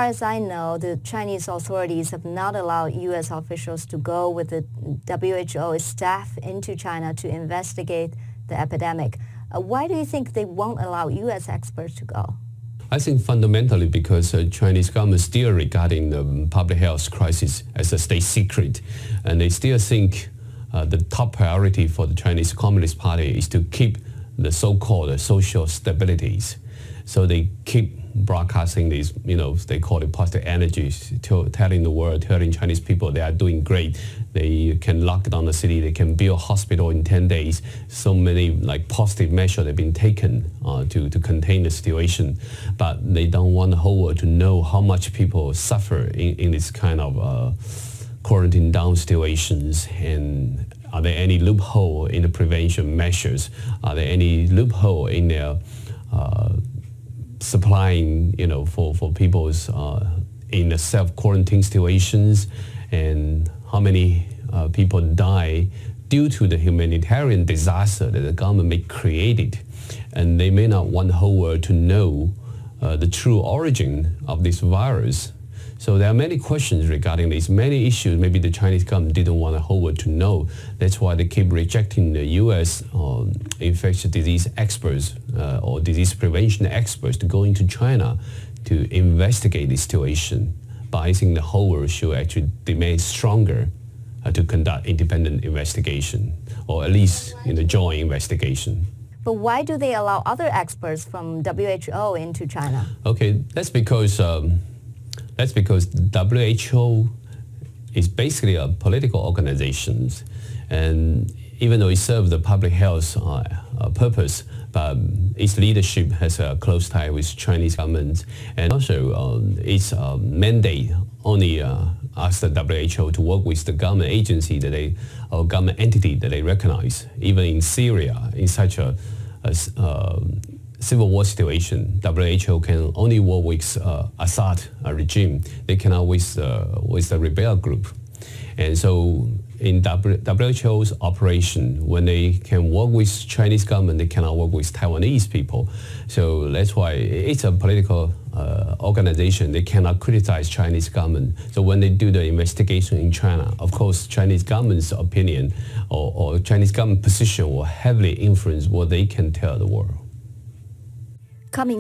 far as I know, the Chinese authorities have not allowed U.S. officials to go with the WHO staff into China to investigate the epidemic. Why do you think they won't allow U.S. experts to go? I think fundamentally because Chinese government still regarding the public health crisis as a state secret, and they still think the top priority for the Chinese Communist Party is to keep the so-called social stabilities. So they keep broadcasting these, they call it positive energies, telling the world, telling Chinese people they are doing great. They can lock down the city, they can build a hospital in 10 days. So many positive measures have been taken to contain the situation. But they don't want the whole world to know how much people suffer in this kind of quarantine down situations. And are there any loophole in the prevention measures? Are there any loophole in their supplying, for people's in the self-quarantine situations, and how many people die due to the humanitarian disaster that the government may created, and they may not want the whole world to know the true origin of this virus. So there are many questions regarding these, many issues maybe the Chinese government didn't want the whole world to know. That's why they keep rejecting the U.S. Infectious disease experts or disease prevention experts to go into China to investigate the situation. But I think the whole world should actually demand stronger to conduct independent investigation, or at least joint investigation. But why do they allow other experts from WHO into China? Okay, that's because WHO is basically a political organization, and even though it serves the public health purpose, but its leadership has a close tie with Chinese government, and also its mandate only asks the WHO to work with the government agency or government entity that they recognize. Even in Syria, in such a civil war situation, WHO can only work with Assad regime. They cannot with the rebel group. And so in WHO's operation, when they can work with Chinese government, they cannot work with Taiwanese people. So that's why it's a political organization. They cannot criticize Chinese government. So when they do the investigation in China, of course, Chinese government's opinion or Chinese government position will heavily influence what they can tell the world. Coming